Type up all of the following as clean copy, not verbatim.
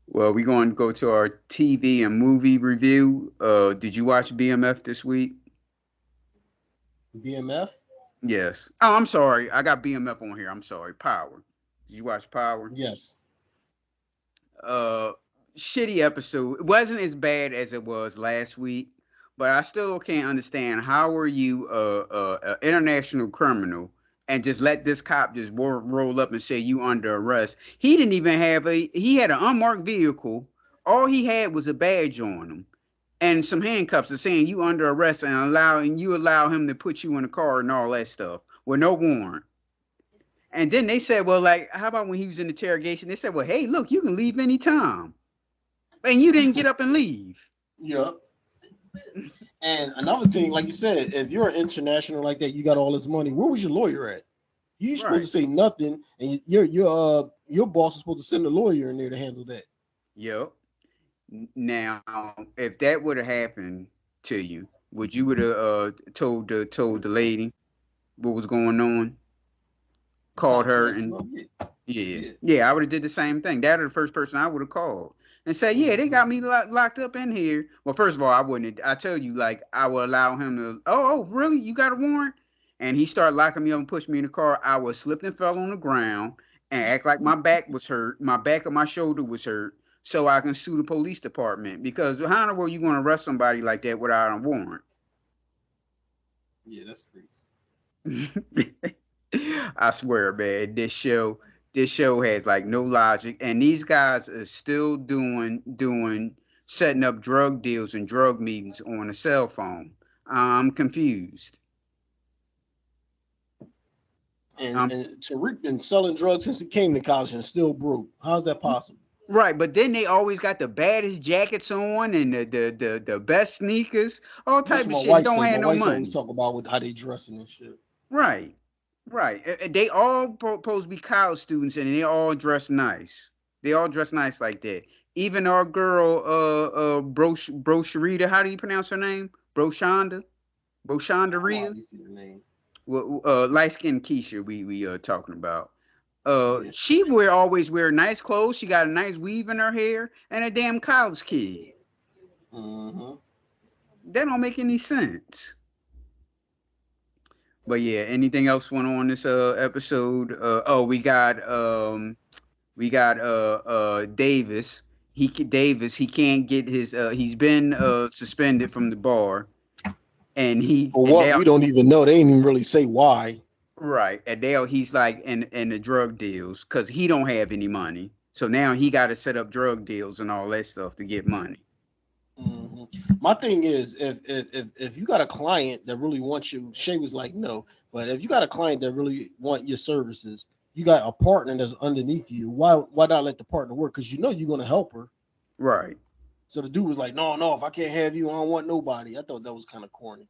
Well, we're going to go to our TV and movie review. Did you watch BMF this week? BMF? Yes. Oh, I'm sorry. I got BMF on here. I'm sorry. Power. Did you watch Power? Yes. Uh, Shitty episode. It wasn't as bad as it was last week, but I still can't understand how are you a international criminal and just let this cop just roll up and say you under arrest. He didn't even have a. He had an unmarked vehicle. All he had was a badge on him and some handcuffs are saying you under arrest and you allow him to put you in a car and all that stuff with no warrant. And then they said, well, like, how about when he was in interrogation? They said, well, hey, look, you can leave anytime. And you didn't get up and leave. Yep. And another thing, like you said, if you're international like that, you got all this money. Where was your lawyer at? You ain't supposed Right. to say nothing, and your boss is supposed to send a lawyer in there to handle that. Yep. Now, if that would have happened to you, would you would have told the lady what was going on? Called her Confidential, and no, yeah, yeah, yeah. yeah, I would have did the same thing. That was the first person I would have called and said, "Yeah, they Mm-hmm. got me locked up in here." Well, first of all, I wouldn't. I tell you, like, I would allow him to. Oh, really? You got a warrant? And he started locking me up and pushed me in the car. I would slipped and fell on the ground and act like my back was hurt. My back of my shoulder was hurt, so I can sue the police department. Because how in the world you going to arrest somebody like that without a warrant? Yeah, that's crazy. I swear, man, this show has like no logic, and these guys are still doing setting up drug deals and drug meetings on a cell phone. I'm confused. And Um, and Tariq been selling drugs since he came to college and still broke. How's that possible? right, but then they always got the baddest jackets on and the best sneakers, all That's type what of my shit, and wife don't say. have My no wife always money. talk about with how they dressing and shit. Right, right. They all supposed to be college students, and they all dress nice. They all dress nice like that. Even our girl, Brosharita, how do you pronounce her name? Broshonda I know how Rhea. you see the name. Well, light skinned Keisha, we talking about. Yeah. She always wear nice clothes. She got a nice weave in her hair, and a damn college kid. Mm-hmm. That don't make any sense. But yeah, anything else went on this episode? Oh, we got Davis. Davis. He can't get his. He's been suspended from the bar, and he For and what they we don't even know. They ain't even really say why. right and they he's like in the drug deals because he don't have any money. So now he got to set up drug deals and all that stuff to get money. Hmm. My thing is, if you got a client that really wants you, Shay was like, no. But if you got a client that really want your services, you got a partner that's underneath you. Why not let the partner work? Because you know you're gonna help her. Right. So the dude was like, no, no. If I can't have you, I don't want nobody. I thought that was kind of corny.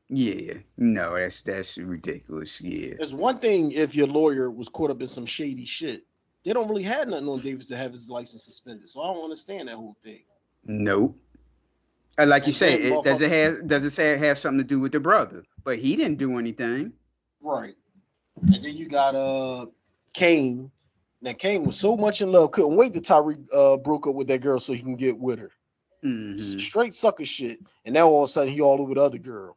Yeah. No, that's ridiculous. Yeah. It's one thing if your lawyer was caught up in some shady shit. They don't really have nothing on Davis to have his license suspended. So I don't understand that whole thing. Nope. Like you And say, then motherfucker, does it say have something to do with the brother? But he didn't do anything. right. And then you got Kane. Now Kane was so much in love, couldn't wait till Tyreek broke up with that girl so he can get with her. Hmm. Straight sucker shit. And now all of a sudden he all over the other girl.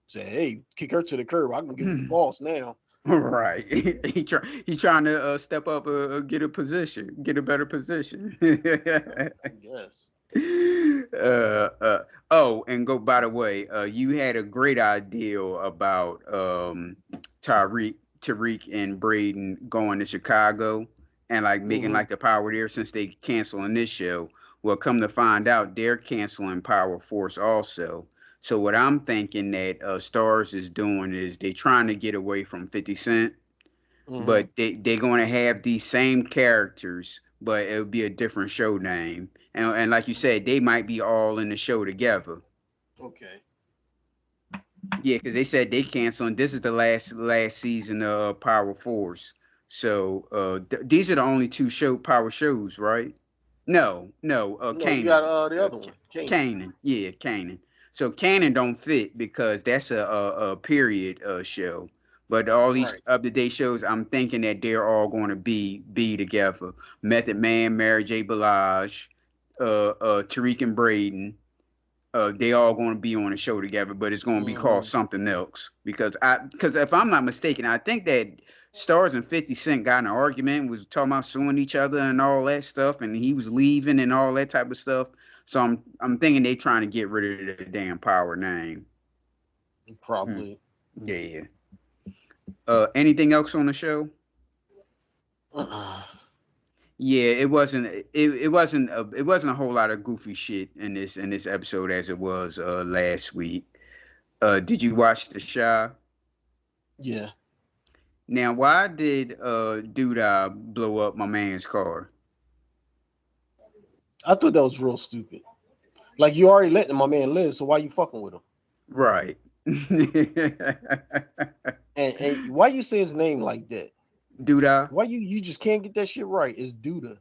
Say, hey, kick her to the curb. I can get with the boss now. Right. He trying to step up, get a position, get a better position. I guess. Oh, and go by the way, you had a great idea about Tariq and Braden going to Chicago and like making Hmm. like the power there since they canceling this show. Well, come to find out, they're canceling Power Force also. So what I'm thinking that Stars is doing is they trying to get away from 50 Cent, Hmm. but they're going to have these same characters, but it'll be a different show name. And like you said, they might be all in the show together. Okay. Yeah, because they said they canceling. This is the last season of Power Force. So these are the only two power shows, right? No, no, No, you got Kanan. the other one, Kane. Kanan, yeah, Kanan. So Kanan don't fit because that's a period show, But all these Right. up to date shows, I'm thinking that they're all going to be together. Method Man, Mary J. Blige, Tariq and Braden, they all going to be on a show together, but it's going to be called Hmm. something else because if I'm not mistaken, I think that Stars and 50 Cent got in an argument, was talking about suing each other and all that stuff, and he was leaving and all that type of stuff. So I'm thinking they trying to get rid of the damn Power name. Hmm. Probably. Yeah. Anything else on the show? Yeah, it wasn't a whole lot of goofy shit in this episode as it was last week. Did you watch the show? Yeah. Now, why did Duda blow up my man's car? I thought that was real stupid. Like you already letting my man live, so why you fucking with him? Right. And why you say his name like that? Duda. Why you just can't get that shit right? It's Duda.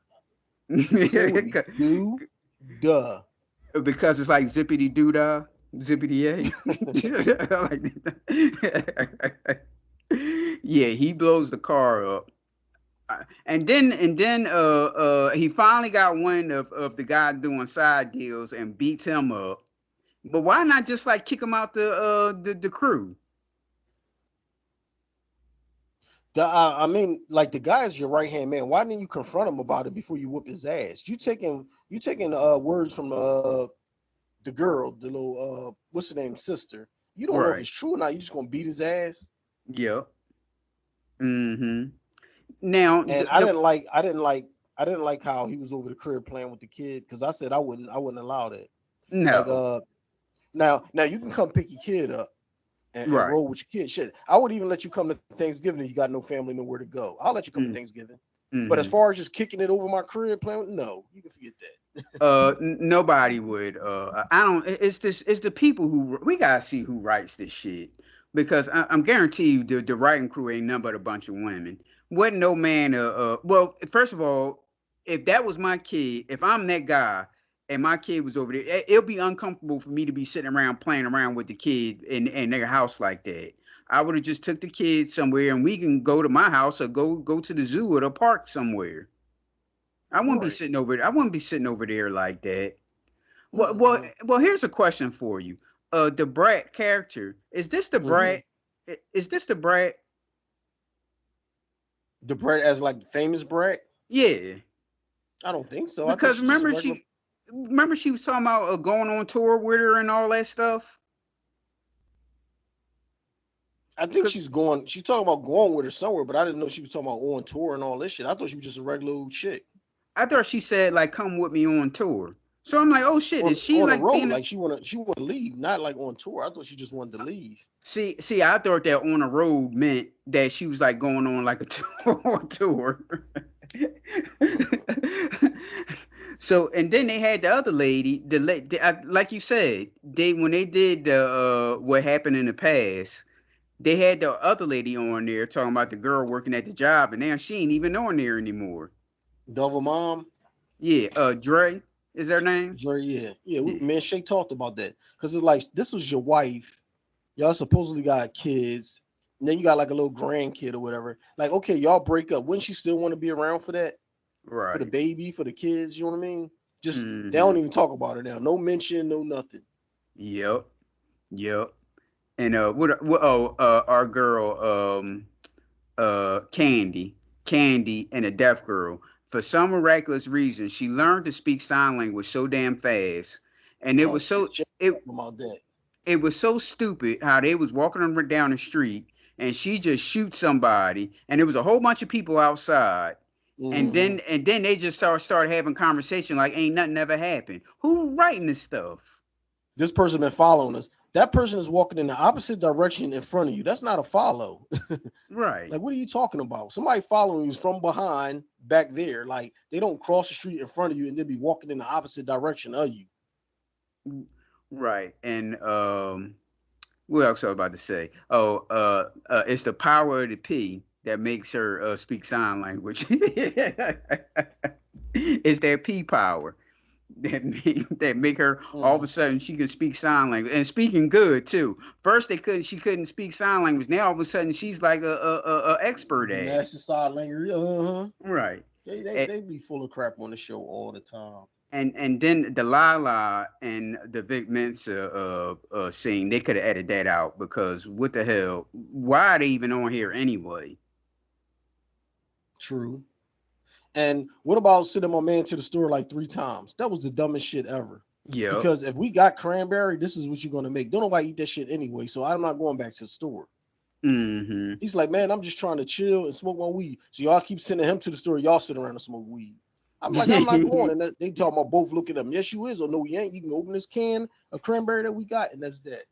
Say it with me. Do duh. Because it's like zippity doodah, zippity a. Like yeah, he blows the car up. And then he finally got wind of the guy doing side deals and beats him up. But why not just like kick him out the crew? I mean, like the guy is your right hand man. Why didn't you confront him about it before you whoop his ass? You taking words from the girl, the little what's her name, sister. You don't know if Right. it's true or not. You just gonna beat his ass. Yep. Mm-hmm. Now And I didn't like how he was over the crib playing with the kid because I said I wouldn't allow that. Like no. now you can come pick your kid up and Right. roll with your kid. Shit, I would even let you come to Thanksgiving if you got no family, nowhere to go. I'll let you come to Thanksgiving. But as Mm-hmm. far as just kicking it over my crib, playing with, no, you can forget that. Nobody would. I don't. It's this. It's the people who we gotta see who writes this shit because I'm guarantee you the writing crew ain't nothing but a bunch of women. Wasn't no man. Well, first of all, if that was my kid, if I'm that guy and my kid was over there, it'll be uncomfortable for me to be sitting around playing around with the kid in their house like that. I would have just took the kid somewhere and we can go to my house or go to the zoo or the park somewhere. I wouldn't be Right. sitting over. I wouldn't be sitting over there like that. Well, well, Mm-hmm. well. Here's a question for you. The Brat character is this the Mm-hmm. Brat? Is this the Brat? The Brett as like the famous Brett? Yeah, I don't think so. I think because she's just a regular. remember she was talking about going on tour with her and all that stuff. I think Cause she's going. She's talking about going with her somewhere, but I didn't know she was talking about on tour and all this shit. I thought she was just a regular old chick I thought she said like come with me on tour. So I'm like, oh shit, is she on the like road. being a Like she wanna leave, not like on tour. I thought she just wanted to leave. see? I thought that on the road meant that she was like going on like a tour. So and then they had the other lady, like you said, they when they did the what happened in the past, they had the other lady on there talking about the girl working at the job, and now she ain't even on there anymore. Double mom, Yeah, Dre is her name. Jerry. Yeah, yeah. Yeah, Me and Shay talked about that because it's like this was your wife. Y'all supposedly got kids. And then you got like a little grandkid or whatever. Like, okay, y'all break up. Wouldn't she still want to be around for that? For the right. baby, for the kids, you know what I mean? Just they Mm-hmm. don't even talk about it now. No mention, no nothing. Yep. Yep. And our girl Candy and a deaf girl. For some miraculous reason, she learned to speak sign language so damn fast, and Oh shit, Shay talking about that. it was so stupid how they was walking down the street and she just shoots somebody, and there was a whole bunch of people outside, and Hmm. then they just started having conversation like ain't nothing ever happened. Who writing this stuff? This person been following us. That person is walking in the opposite direction in front of you. That's not a follow. Right. Like, what are you talking about? Somebody following you is from behind back there. Like, they don't cross the street in front of you and then be walking in the opposite direction of you. Right. And what else I was about to say? Oh, it's the power of the P that makes her speak sign language. It's that P power. that make her all of a Mm. sudden she can speak sign language and speaking good too. First she couldn't speak sign language. Now all of a sudden she's like a expert at it. Master side language. Uh-huh. Right. They, they And, they be full of crap on the show all the time. and then the Lala and the Vic Mensa scene, they could have edited that out because what the hell? Why are they even on here anyway? True. And what about sending my man to the store like 3 times? That was the dumbest shit ever. Yep. Because if we got cranberry, this is what you're gonna make. Don't nobody eat that shit anyway, so I'm not going back to the store. Mm-hmm. He's like, man, I'm just trying to chill and smoke my weed. So y'all keep sending him to the store. Y'all sit around and smoke weed. I'm like, I'm not going. And they talking about both looking at him. Yes, you is, or no, we ain't. You can open this can of cranberry that we got, and that's that.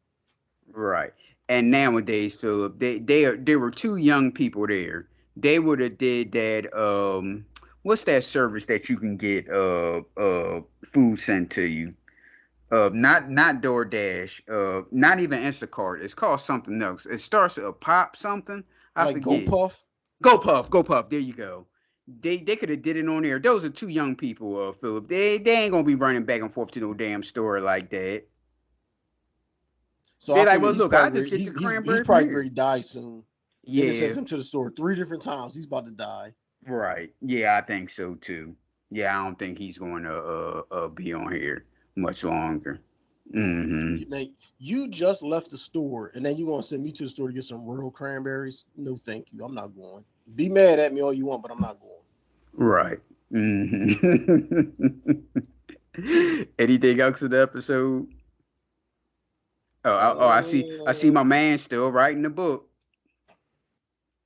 Right. And nowadays, Philip, there were two young people there. They would have did that. What's that service that you can get food sent to you? Not DoorDash. Not even Instacart. It's called something else. It starts with a pop something. I Like Go forget. Puff. Go Puff. There you go. They could have did it on there. Those are two young people, Philip. They ain't gonna be running back and forth to no damn store like that. So They I like, figure well, he's look, I probably just get the he's cranberry from probably here. ready to die soon. They just sent Yeah, him to the store 3 different times. He's about to die. right. Yeah, I think so too. Yeah, I don't think he's going to be on here much longer. Hmm. Now, you just left the store, and then you gonna send me to the store to get some real cranberries? No, thank you. I'm not going. Be mad at me all you want, but I'm not going. Right. Hmm. Anything else in the episode? I see Uh, my man still writing the book.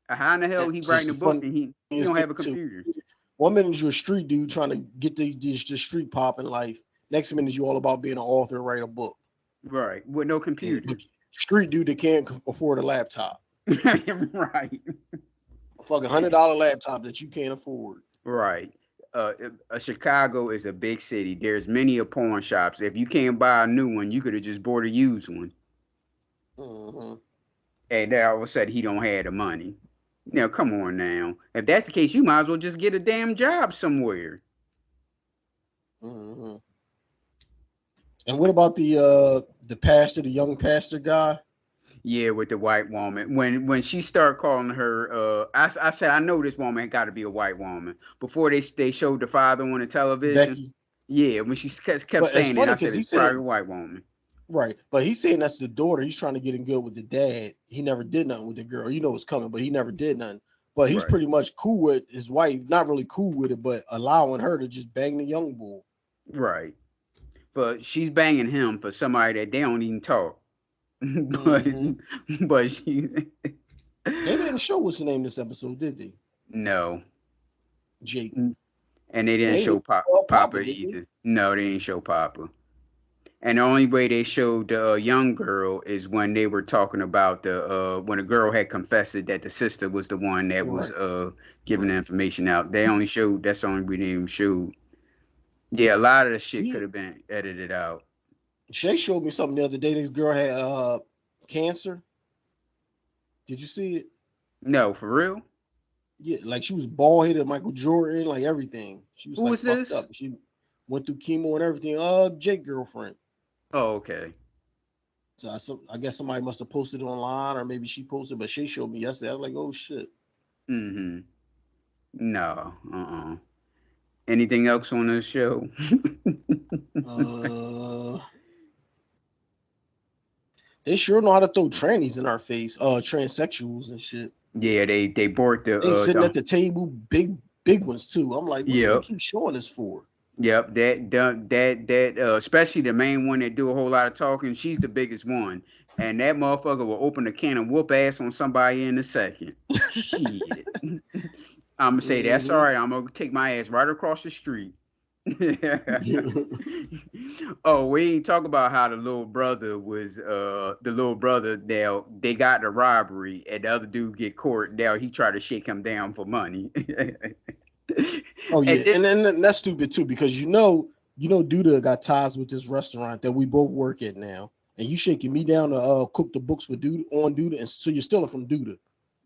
How in the hell he that's just writing the a book funniest and thing he don't have a too. computer? 1 minute you're a street dude trying to get the street pop in life. Next minute you all about being an author and write a book. Right, with no But computer. street dude that can't afford a laptop, Right. a fucking $100 laptop that you can't afford. Right. Chicago is a big city. There's many a pawn shops. If you can't buy a new one, you could have just bought a used one. Hmm. And then all of a sudden, he don't have the money. Now, come on now. If that's the case, you might as well just get a damn job somewhere. Hmm. And what about the pastor, the young pastor guy? Yeah, with the white woman. When she started calling her, I said I know this woman got to be a white woman. Before they showed the father on the television. Becky. Yeah, when she kept But it's saying it, funny I said because he it's said probably a white woman. right, but he's saying that's the daughter. He's trying to get in good with the dad. He never did nothing with the girl. You know what's coming, but he never did nothing. But he's Right. pretty much cool with his wife. Not really cool with it, but allowing her to just bang the young bull. Right. But she's banging him for somebody that they don't even talk. but Hmm. but she They didn't show what's the name this episode, did they? no, Jake. and they didn't They show didn't Papa, Papa did they? either. No, they didn't show Papa. And the only way they showed the young girl is when they were talking about the when the girl had confessed that the sister was the one that was Right, giving the right. information out. They only showed that's the only way they even showed. Yeah, a lot of the shit could She have been edited out. Shay showed me something the other day. This girl had cancer. Did you see it? No, for real. Yeah, like she was bald headed, Michael Jordan, like everything. She was Who like was fucked this? up. She went through chemo and everything. Jake girlfriend. Oh, okay. So I guess somebody must have posted it online, or maybe she posted, but she showed me yesterday. I was like, oh shit. Mm-hmm. No. Anything else on this show? Uh, they sure know how to throw trannies in our face. Transsexuals and shit. Yeah, they bought They sitting the at the table, big ones too. I'm like, what do they yep. keep showing this for? Yep, that especially the main one that do a whole lot of talking, she's the biggest one. And that motherfucker will open a can and whoop ass on somebody in a second. Shit. I'm gonna say that's all Hmm. right. I'm gonna take my ass right across the street. Oh, we ain't talk about how the little brother now they got the robbery and the other dude get caught. Now he tried to shake him down for money. Oh And yeah, then, and that's stupid too because Duda got ties with this restaurant that we both work at now, and you shaking me down to cook the books for Duda, and so you're stealing from Duda,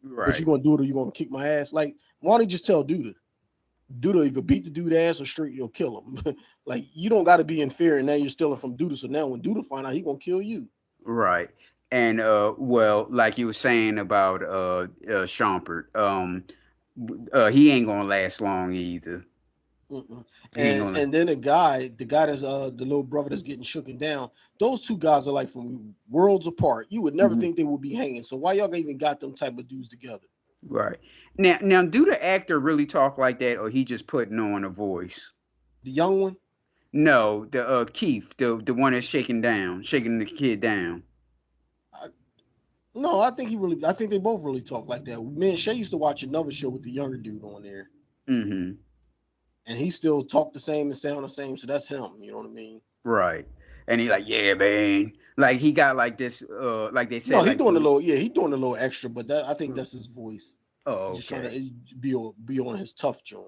but you right. gonna do it or you gonna kick my ass? Like, why don't you just tell Duda? Duda either beat the dude ass or straight you'll kill him. Like you don't got to be in fear, and now you're stealing from Duda. So now when Duda find out, he gonna kill you. Right. And well, like you were saying about Shumpert, he ain't gonna last long either. Mm-mm. He ain't And gonna. and then the guy that's the little brother that's getting shooken down. Those two guys are like from worlds apart. You would never Mhm. think they would be hanging. So why y'all even got them type of dudes together? Right. Now, do the actor really talk like that, or he just putting on a voice? The young one. No, the Keith, the one that's shaking the kid down. I, no, I think he really. I think they both really talk like that. Me and Shay used to watch another show with the younger dude on there, Mm-hmm. and he still talk the same and sound the same. So that's him. You know what I mean? Right. And he like, yeah, man. Like he got like this, like they No, said, he like doing a some. little. Yeah, he doing a little extra, but that I think that's his voice. Oh, He's just trying to okay. be on his tough joint.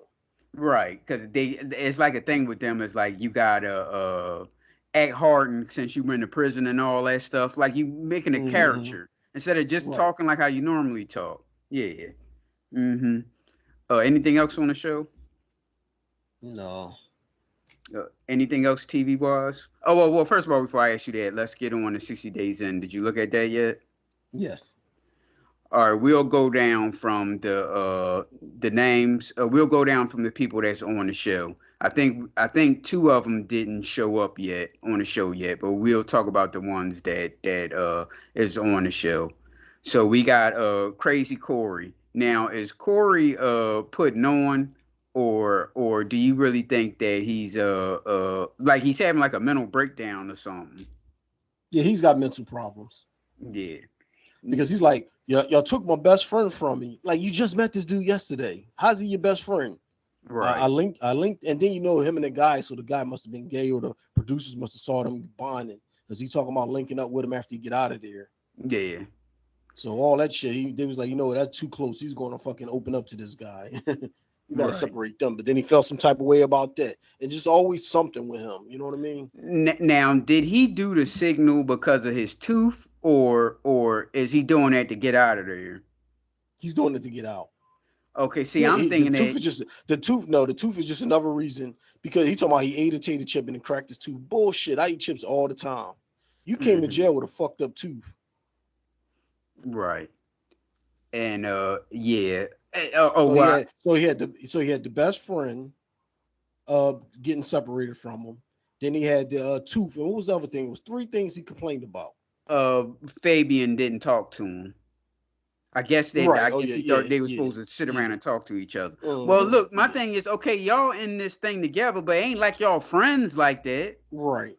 Right, because it's like a thing with them. It's like you gotta act hardened since you were in the prison and all that stuff. Like you making a Mm-hmm. character instead of just Right. talking like how you normally talk. Yeah. Mm-hmm. Anything else on the show? No. Anything else TV wise? Oh well. First of all, before I ask you that, let's get on the 60 days in. Did you look at that yet? Yes. All right, we'll go down from the names. We'll go down from the people that's on the show. I think two of them didn't show up yet on the show yet, but we'll talk about the ones that is on the show. So we got Crazy Corey. Now is Corey putting on, or do you really think that he's like he's having like a mental breakdown or something? Yeah, he's got mental problems Yeah. because he's like, y'all took my best friend from me. Like you just met this dude yesterday. How's he your best friend? Right. I linked, and then you know him and the guy. So the guy must have been gay, or the producers must have saw them bonding because he talking about linking up with him after he get out of there. Yeah. So all that shit, they was like, you know what, that's too close. He's going to fucking open up to this guy. You got to Right. separate them. But then he felt some type of way about that, and just always something with him. You know what I mean? Now, did he do the signal because of his tooth, or is he doing that to get out of there? He's doing it to get out. Okay, see, I'm The thinking tooth that. is just the tooth. No, the tooth is just another reason because he talking about he ate a tater chip and then cracked his tooth. Bullshit. I eat chips all the time. You came to Mhm. jail with a fucked up tooth. Right, and yeah. Oh So he well. had he had the best friend getting separated from him. Then he had the tooth. And what was the other thing? It was three things he complained about. Uh, Fabian didn't talk to him. I guess that Right. I Oh guess yeah, he yeah, thought they were yeah, supposed to sit around yeah. and talk to each other. Well, Uh-huh. look, my Yeah. thing is, okay, y'all in this thing together, but ain't like y'all friends like that. Right.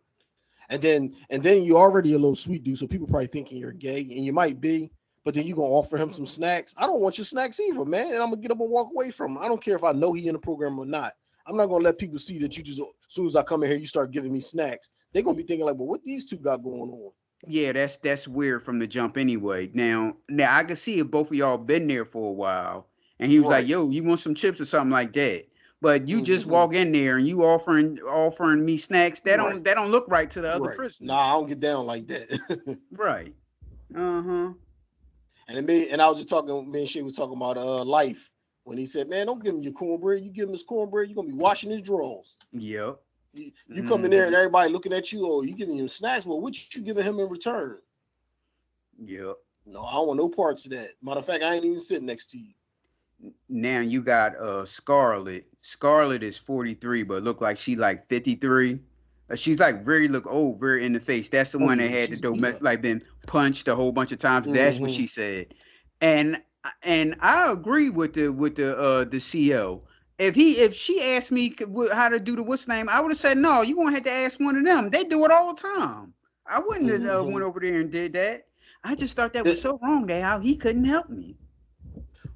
And then you're already a little sweet dude, so people probably thinking you're gay, and you might be, but then you gonna offer him some snacks. I don't want your snacks either, man. And I'm gonna get up and walk away from him. I don't care if I know he in the program or not. I'm not gonna let people see that you just as soon as I come in here, you start giving me snacks. They're gonna be thinking like, well, what these two got going on? Yeah, that's weird from the jump anyway. Now I can see if both of y'all been there for a while, and he was like, Right. "Yo, you want some chips or something like that?" But you just Mm-hmm. walk in there and you offering me snacks. That Right. don't look right to the other Right. Nah, I prisoners. don't get down like that. Right. Uh huh. And I was just talking, me and she was talking about life when he said, man, don't give him your cornbread. You give him his cornbread, you're gonna be washing his drawers. Yep. You come in there and Hmm. everybody looking at you, or you giving him snacks. Well, what you giving him in return? Yep. No, I don't want no parts of that. Matter of fact, I ain't even sitting next to you. Now you got Scarlett. Scarlett is 43, but look like she like 53. She's like very look old, very in the face. That's the Oh one that yeah, had the she's beat domestic up. like been punched a whole bunch of times. That's what Mm-hmm. she said. And and I agree with the CO. If she asked me how to do the what's name, I would have said no. You gonna have to ask one of them. They do it all the time. I wouldn't have Mm-hmm. went over there and did that. I just thought that was so wrong that how he couldn't help me.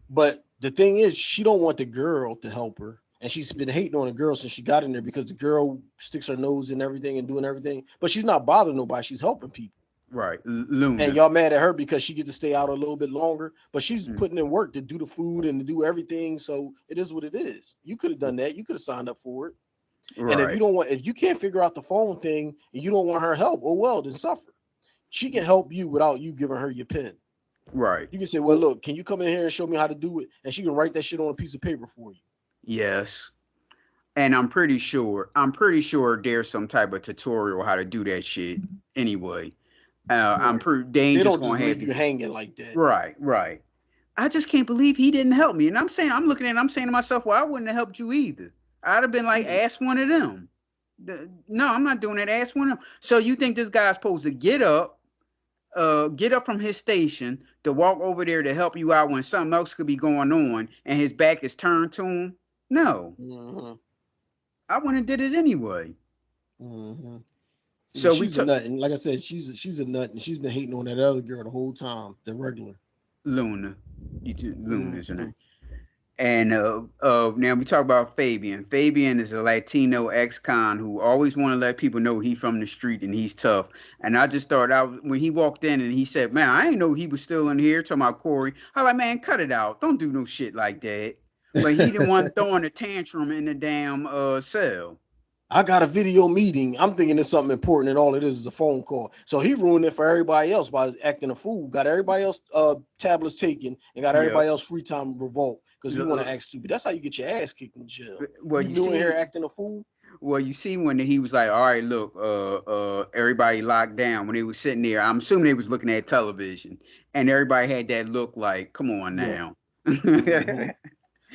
But the thing is, she don't want the girl to help her, and she's been hating on the girl since she got in there because the girl sticks her nose in everything and doing everything. But she's not bothering nobody. She's helping people. Right, And Luna. y'all mad at her because she get to stay out a little bit longer, but she's Mm, putting in work to do the food and to do everything. So it is what it is. You could have done that. You could have signed up for it. And right. if you can't figure out the phone thing and you don't want her help, oh well, then suffer. She can help you without you giving her your pen. Right. You can say, well, Well, look, can you come in here and show me how to do it? And she can write that shit on a piece of paper for you. yes. And I'm pretty sure there's some type of tutorial how to do that shit anyway. I'm Right. pretty, they ain't They just don't just gonna have leave to. you hanging like that. Right, right. I just can't believe he didn't help me. And I'm saying, I'm looking at it, I'm saying to myself, well, I wouldn't have helped you either. I'd have been like, Yeah. ask one of them. No, I'm not doing that. Ask one of them. So you think this guy's supposed to get up from his station to walk over there to help you out when something else could be going on and his back is turned to him? No, Mm-hmm. I wouldn't have did it anyway. Mm-hmm. Yeah, So we she's a took nut, and like I said, she's a nut, and she's been hating on that other girl the whole time, the regular. Luna. Luna, isn't Mm-hmm. it? And now we talk about Fabian. Fabian is a Latino ex-con who always want to let people know he's from the street and he's tough. And I just thought out when he walked in and he said, "Man, I didn't know he was still in here." Talking about Corey, I was like, "Man, cut it out! Don't do no shit like that." But he the one throwing a tantrum in the damn cell. I got a video meeting. I'm thinking it's something important, and all it is a phone call. So he ruined it for everybody else by acting a fool. Got everybody else tablets taken, and got Yep. everybody else free time revoked because he want to act stupid. That's how you get your ass kicked in jail. Well, You you new in here see, acting a fool. when he was like, "All right, look, everybody locked down." When they was sitting there, I'm assuming they was looking at television, and everybody had that look like, "Come on Yeah. now." Hmm.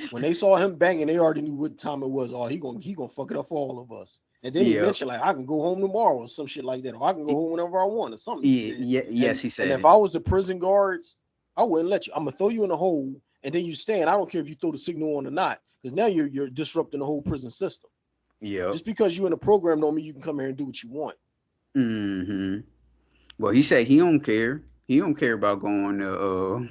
When they saw him banging, they already knew what time it was. Oh, he gonna fuck it up for all of us. And then he Yep. mentioned like I can go home tomorrow or some shit like that, or I can go home whenever I want, or something he said. Yes, he And said if it. I was the prison guards, I wouldn't let you. I'm gonna throw you in a hole, and then you stand. I don't care if you throw the signal on or not, because now you're disrupting the whole prison system. Yep. Just because you're in a program don't mean you can come here and do what you want. Hmm. Well, he said he don't care. He don't care about going to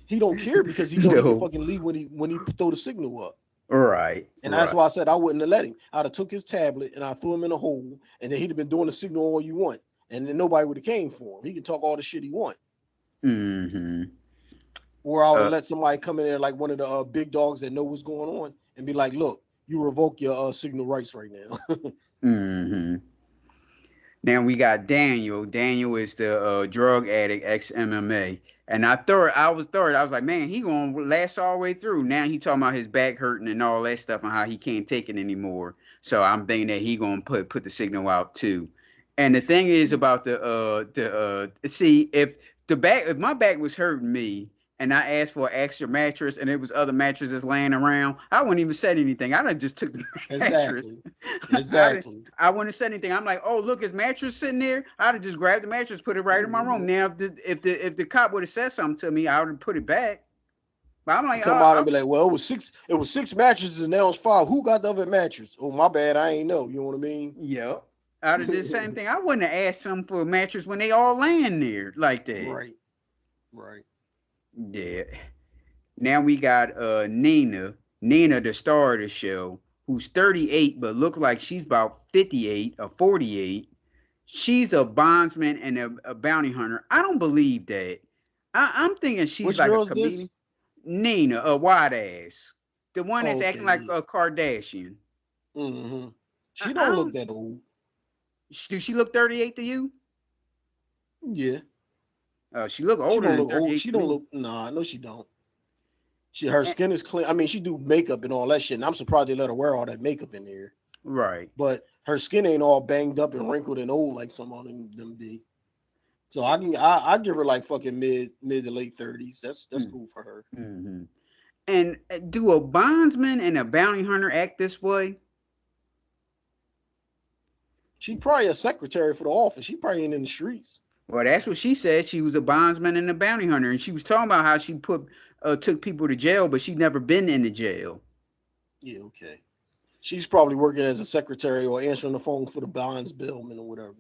He don't care because he know he can no. fucking leave when he throw the signal up. Right, And that's right. why I said I wouldn't have let him. I'd have took his tablet and I threw him in a hole, and then he'd have been doing the signal all you want, and then nobody would have came for him. He can talk all the shit he want, Hmm. or I would Uh, have let somebody come in there like one of the big dogs that know what's going on and be like, "Look, you revoke your signal rights right now." hmm. Now we got Daniel. Daniel is the drug addict, ex MMA. And I was like, man, he gonna last all the way through. Now he talking about his back hurting and all that stuff and how he can't take it anymore. So I'm thinking that he gonna put the signal out too. And the thing is about the see if my back was hurting me and I asked for an extra mattress and it was other mattresses laying around, I wouldn't even said anything. I done just took the mattress. Exactly, I didn't exactly. I wouldn't have said anything. I'm like, oh look, his mattress sitting there. I'd have just grabbed the mattress, put it right in my room. Mhm. Now if the cop would have said something to me, I would have put it back. But I'm You like, come out and be like, "Well, it was six mattresses and now it's five. Who got the other mattress? Oh, my bad. I ain't know. You know what I mean?" yep. I'd have did the same thing. I wouldn't have asked them for a mattress when they all laying there like that. Right, right. Yeah. Now we got Nina. Nina, the star of the show, who's 38 but look like she's about 58 or 48. She's a bondsman and a bounty hunter. I don't believe that. I'm thinking she's Which like a girl is comedian. this? Nina, a wide ass, the one Oh, that's okay, acting like yeah. a Kardashian. Hmm. She I don't look don't. that old. Do she look 38 to you? Yeah, She look she older don't than look old. 38 She to don't me. look. Nah, no, she don't. Her And, skin is clean. I mean, she do makeup and all that shit. And I'm surprised they let her wear all that makeup in there. right. But her skin ain't all banged up and wrinkled and old like some of them be. So I give her like fucking mid to late 30s. That's Mm, cool for her. hmm. And do a bondsman and a bounty hunter act this way? She probably a secretary for the office. She probably ain't in the streets. Well, that's what she said. She was a bondsman and a bounty hunter, and she was talking about how she took people to jail, but she'd never been in the jail. Yeah, okay. She's probably working as a secretary or answering the phone for the bonds billman or whatever.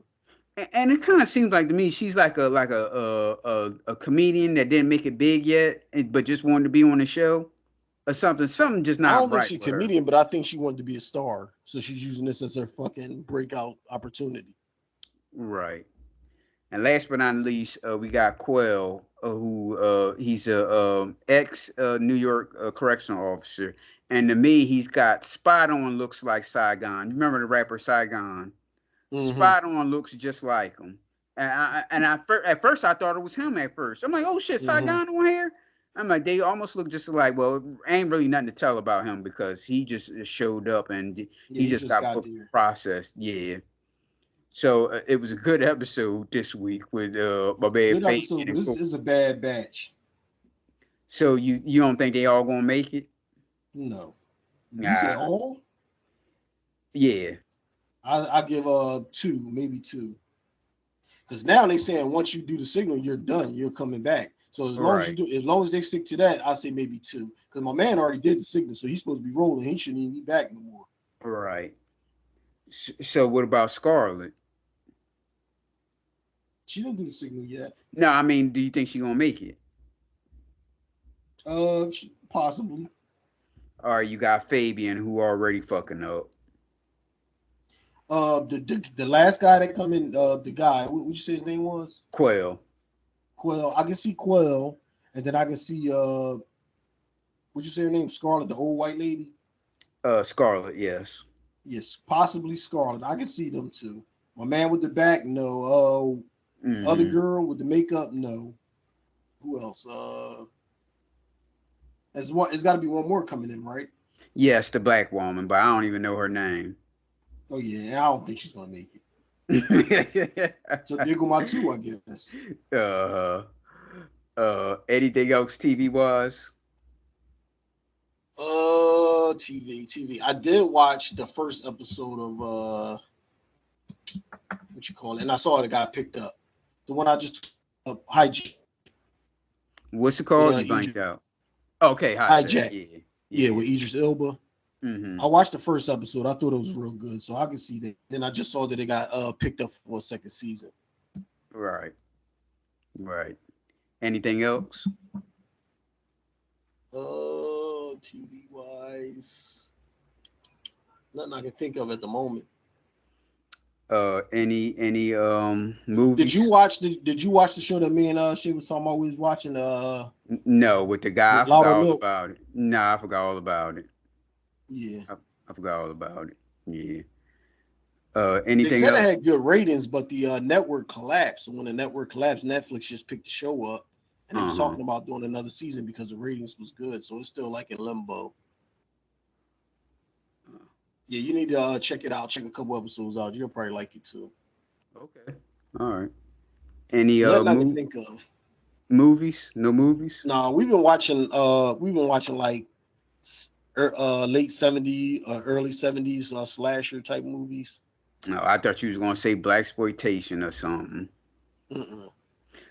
And it kind of seems like to me she's like a comedian that didn't make it big yet, but just wanted to be on the show or something. Something just I not don't think right she's a with her. comedian, but I think she wanted to be a star. So she's using this as her fucking breakout opportunity. Right. And last but not least, we got Quell, who he's a ex New York correctional officer, and to me, he's got spot on looks like Saigon. You remember the rapper Saigon? Mm-hmm. Spot on looks just like him. At first I thought it was him at first. I'm like, oh shit, Mm-hmm. Saigon on here. I'm like, they almost look just like, well, ain't really nothing to tell about him because he just showed up and Yeah, he he just just got got there. processed. Yeah. So it was a good episode this week with my man Good episode, Fabian but and this Cook. is a bad batch. So you don't think they all gonna make it? No, you said Nah. all. Yeah. I give two, maybe two, because now they saying once you do the signal, you're done. You're coming back. So as long as you Right. do, as long as they stick to that, I say maybe two. Because my man already did the signal, so he's supposed to be rolling. He shouldn't even be back no more. Right. So what about Scarlet? She didn't do the signal yet. No, I mean, do you think she gonna make it? Possibly. Or you got Fabian who already fucking up. The last guy that come in, the guy, what you say his name was? Quail. Quell. I can see Quell, and then I can see what you say her name? Scarlet, the old white lady. Scarlet, yes. Yes, possibly Scarlet. I can see them too. My man with the back, no. Other Hmm. girl with the makeup, no. Who else? There's one. It's got to be one more coming in, right? Yes, the black woman, but I don't even know her name. Oh yeah, I don't think she's gonna make it. So there go my two, I guess. uh, anything else TV wise? TV. I did watch the first episode of what you call it, and I saw it got picked up. The one I just hijack What's it with called? You blanked Idris out. Okay, hot take. hijack. Yeah, Yeah, yeah. with Idris Elba. Hmm. I watched the first episode. I thought it was real good, so I can see that. Then I just saw that it got picked up for a second season. Right, right. Anything else? TV wise, nothing I can think of at the moment. Any Did you movies? watch the Did you watch the show that me and she was talking about? We was watching No, with the guy, I Louder forgot all Milk. about it. Nah, I forgot all about it. Yeah, I forgot all about it. Yeah. they Anything said it else? had good ratings, but the network collapsed. And when the network collapsed, Netflix just picked the show up, and they was Uh-huh. talking about doing another season because the ratings was good. So it's still like in limbo. Yeah, you need to check it out. Check a couple episodes out. You'll probably like it too. Okay. All right. Any Nothing I can think of. movies? No movies? No, we've been watching. We've been watching like late 70s, early 70s slasher type movies. No, I thought you was gonna say black exploitation or something. Mm-mm.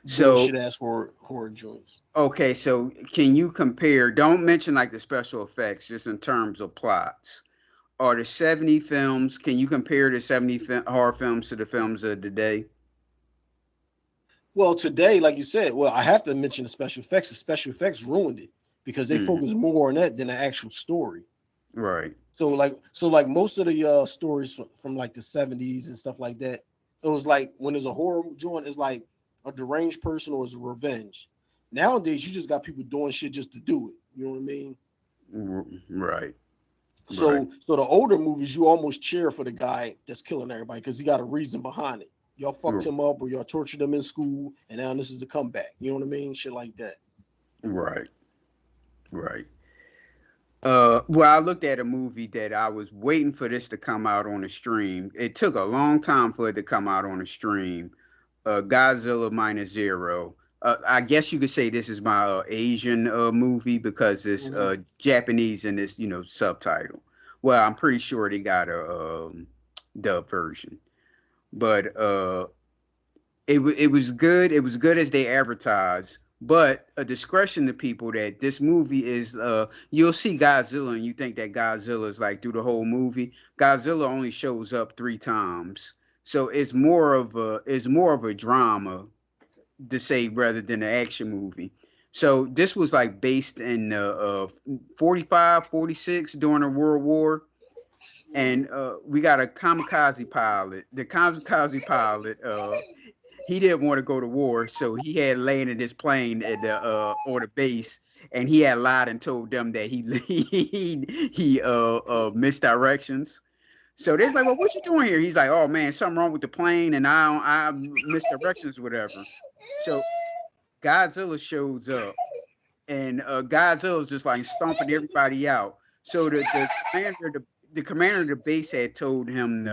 So Bullshit ass horror joints. okay, so can you compare? Don't mention like the special effects, just in terms of plots. Are the 70 films? Can you compare the 70 horror films to the films of today? Well, today, like you said, well, I have to mention the special effects. The special effects ruined it because they Hmm. focus more on that than the actual story. Right. So like most of the stories from like the 70s and stuff like that, it was like when there's a horror joint, it's like a deranged person or it's a revenge. Nowadays, you just got people doing shit just to do it. You know what I mean? Right. Right. So the older movies, you almost cheer for the guy that's killing everybody because he got a reason behind it. Y'all fucked him up or y'all tortured him in school, and now this is the comeback. You know what I mean? Shit like that. Right. Right. Well, I looked at a movie that I was waiting for this to come out on the stream. It took a long time for it to come out on the stream. Godzilla Minus Zero. I guess you could say this is my Asian movie because it's Mm-hmm. Japanese in this, subtitle. Well, I'm pretty sure they got a dub version, but it was good. It was good as they advertised. But a discretion to people that this movie is you'll see Godzilla and you think that Godzilla is like through the whole movie. Godzilla only shows up 3 times. So it's more of a drama to say rather than an action movie. So this was like based in 45, 46 during the World War. And we got a kamikaze pilot. The kamikaze pilot he didn't want to go to war, so he had landed his plane at the on the base, and he had lied and told them that he missed directions. So they're like, "Well, what you doing here?" He's like, "Oh man, something wrong with the plane, and I missed directions, whatever." So Godzilla shows up, and Godzilla's just like stomping everybody out. So the commander of the base had told him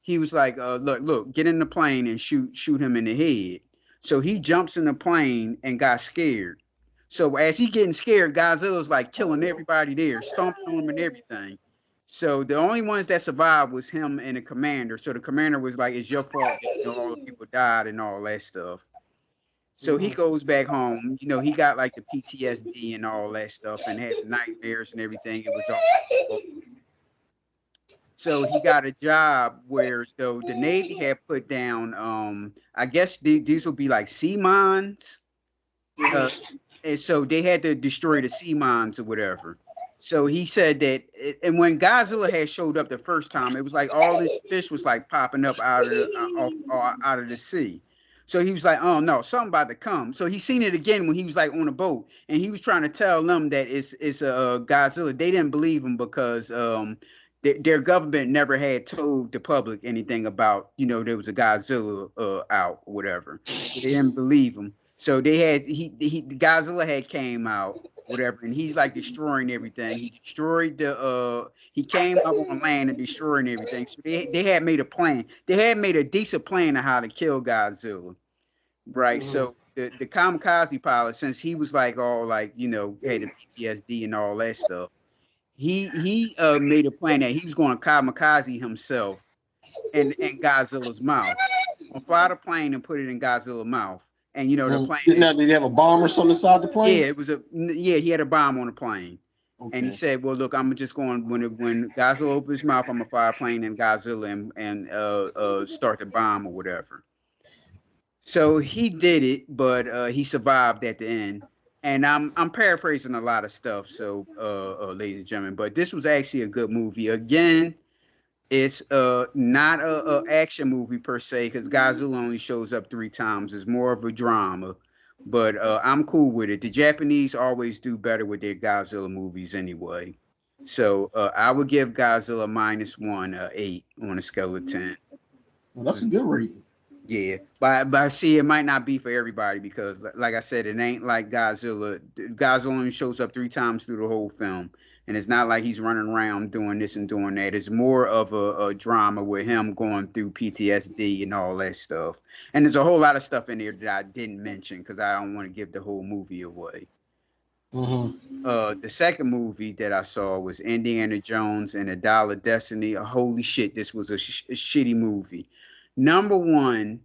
he was like, look, get in the plane and shoot him in the head. So he jumps in the plane and got scared. So as he getting scared, Godzilla's like killing everybody there, stomping on him and everything. So the only ones that survived was him and the commander. So the commander was like, "It's your fault that all the people died and all that stuff." So he Mhm. goes back home. He got like the PTSD and all that stuff, and had nightmares and everything. It was all. So he got a job where so the Navy had put down I guess these would be like sea mines. Uh and so they had to destroy the sea mines or whatever. So he said that and when Godzilla had showed up the first time, it was like all this fish was like popping up out of the out of the sea. So he was like, "Oh no, something about to come." So he seen it again when he was like on a boat, and he was trying to tell them that it's a Godzilla. They didn't believe him because their government never had told the public anything about there was a Godzilla out or whatever. So they didn't believe him. So they had Godzilla had came out whatever, and he's like destroying everything. He destroyed he came up on land and destroying everything. So they had made a plan. They had made a decent plan of how to kill Godzilla, right? Mhm. So the kamikaze pilot, since he was like all like had the PTSD and all that stuff, he made a plan that he was going to kamikaze himself in Godzilla's mouth. Gonna fly the plane and put it in Godzilla's mouth. And the Mhm. plane Now, is did they have a bomb or something inside the plane? yeah, he had a bomb on the plane. And he Okay. said, "Well, look, I'm just going when Godzilla opens his mouth, I'm gonna fly a plane in Godzilla and start the bomb or whatever." So he did it, but he survived at the end. And I'm paraphrasing a lot of stuff, so ladies and gentlemen, but this was actually a good movie. Again, it's not a action movie per se because Godzilla only shows up 3 times. It's more of a drama, but I'm cool with it. The Japanese always do better with their Godzilla movies anyway. So I would give Godzilla minus one 8 on a scale of 10. Well, that's a good rating. Yeah, but see, it might not be for everybody because, like I said, it ain't like Godzilla. Godzilla only shows up 3 times through the whole film, and it's not like he's running around doing this and doing that. It's more of a drama with him going through PTSD and all that stuff. And there's a whole lot of stuff in there that I didn't mention because I don't want to give the whole movie away. Mm-hmm. The second movie that I saw was Indiana Jones and the Dial of Destiny. Holy shit, this was a shitty movie. Number one,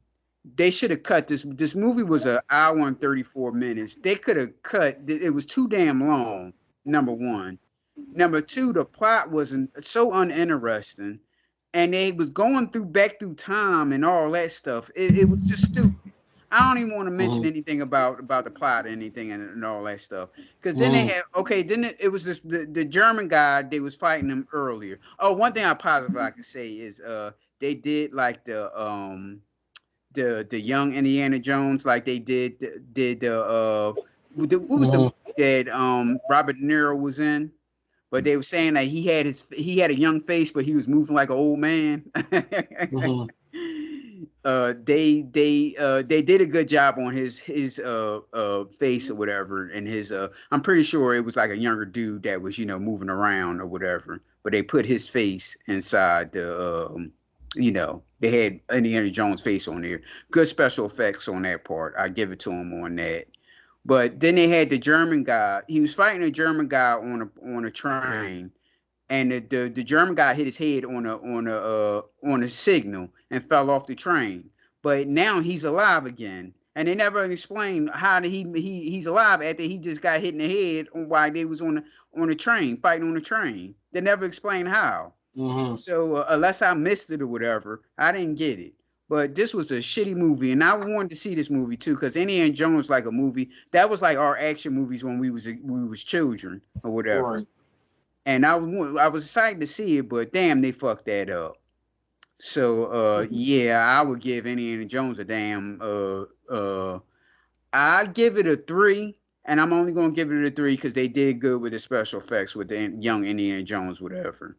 they should have cut this. This movie was an hour and 34 minutes. They could have cut. It was too damn long. Number one. Number two, the plot wasn't so uninteresting, and they was going through back through time and all that stuff. It was just stupid. I don't even want to mention Mm-hmm. anything about the plot or anything and all that stuff. Because then they Mm-hmm. had okay, then it was this the German guy they was fighting him earlier. Oh, one thing I positive I can say is they did like the young Indiana Jones like they did what was the movie that Robert De Niro was in? But they were saying that he had a young face, but he was moving like an old man. Mm-hmm. They did a good job on his face or whatever, and his I'm pretty sure it was like a younger dude that was moving around or whatever, but they put his face inside they had Indiana Jones face on there. Good special effects on that part. I give it to him on that. But then they had the German guy. He was fighting a German guy on a train, and the German guy hit his head on a signal and fell off the train. But now he's alive again, and they never explained how did he's alive after he just got hit in the head on why they was on the train fighting on the train. They never explained how. Mm-hmm. So unless I missed it or whatever, I didn't get it. But this was a shitty movie, and I wanted to see this movie too because Indiana Jones like a movie that was like our action movies when we was children or whatever. Right. And I was excited to see it, but damn, they fucked that up. So yeah, I would give Indiana Jones a damn I give it a 3, and I'm only gonna give it a 3 because they did good with the special effects with the young Indiana Jones, whatever.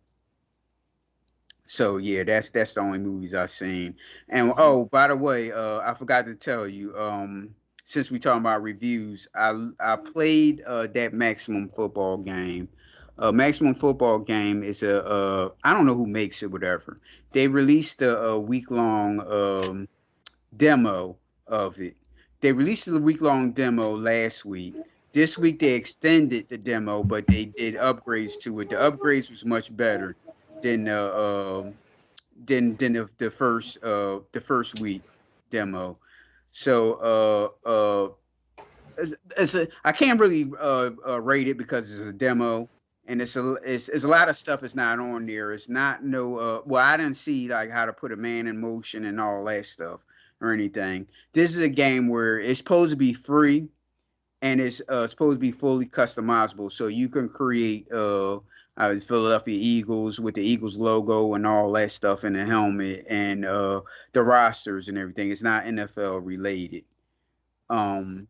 So yeah, that's the only movies I've seen. And oh, by the way, I forgot to tell you, since we talking about reviews, I played that Maximum Football game. Maximum Football game is a I don't know who makes it, whatever. They released a week long demo of it. They released a week long demo last week. This week they extended the demo, but they did upgrades to it. The upgrades was much better than the first week demo. So I can't really rate it because it's a demo and it's a lot of stuff is not on there. It's not no well, I didn't see like how to put a man in motion and all that stuff or anything. This is a game where it's supposed to be free and it's supposed to be fully customizable, so you can create Philadelphia Eagles with the Eagles logo and all that stuff in the helmet and the rosters and everything. It's not NFL related. Um,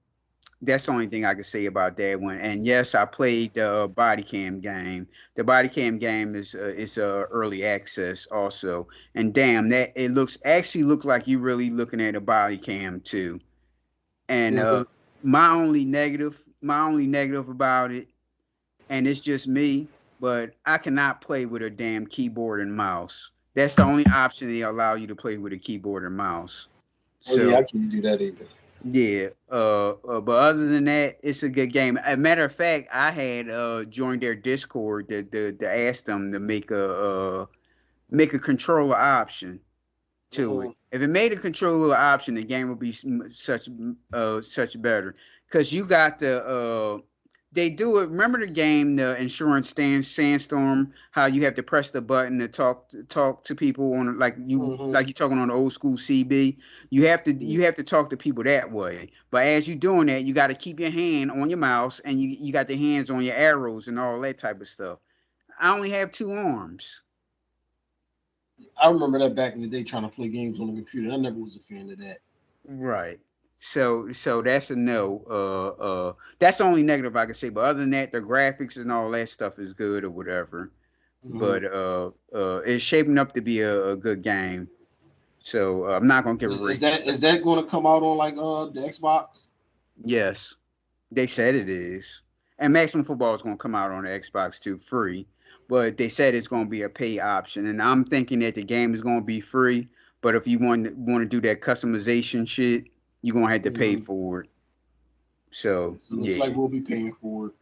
that's the only thing I can say about that one. And yes, I played the body cam game. The body cam game is early access also. And damn, that it looks like you really looking at a body cam too. And Mhm. my only negative about it, and it's just me, but I cannot play with a damn keyboard and mouse. That's the only option they allow you to play with a keyboard and mouse. Oh yeah, I So can't do that either. yeah, but other than that, it's a good game. As a matter of fact, I had joined their Discord to ask them to make a controller option to it. Mhm. If it made a controller option, the game would be such better. Because you got they do it. Remember the game, the Insurance Sandstorm? How you have to press the button to talk to people on Mhm. like you talking on the old school CB. You have to talk to people that way. But as you doing that, you got to keep your hand on your mouse and you got the hands on your arrows and all that type of stuff. I only have two arms. I remember that back in the day trying to play games on the computer. I never was a fan of that. Right. So that's a no. That's the only negative I can say. But other than that, the graphics and all that stuff is good or whatever. Mhm. But it's shaping up to be a good game. So I'm not gonna give a Is rate. that going to come out on like the Xbox? Yes, they said it is. And Maximum Football is gonna come out on the Xbox too, free. But they said it's gonna be a pay option, and I'm thinking that the game is gonna be free. But if you want to do that customization shit, you're gonna have to pay Mhm. for it. So So it looks like yeah. we'll be paying for it.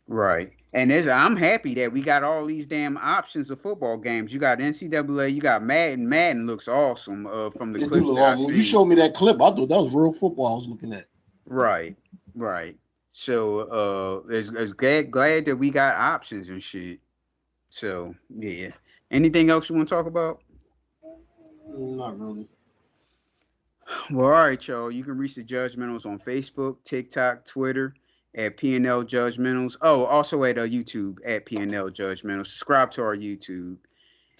Right. And I'm happy that we got all these damn options of football games. You got NCAA, you got Madden. Madden looks awesome from the It do clips look that I awful. When you seen. showed me that clip, I thought that was real football I was looking at. Right. Right. So it's glad that we got options and shit. So yeah. Anything else you want to talk about? Not really. Well, all right, y'all. You can reach the Judgementals on Facebook, TikTok, Twitter at PNL Judgementals. Oh, also at YouTube at PNL Judgementals. Subscribe to our YouTube.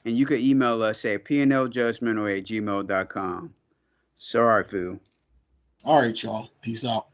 And you can email us at pnljudgmental@gmail.com. Sorry, Phil. All right, y'all. Peace out.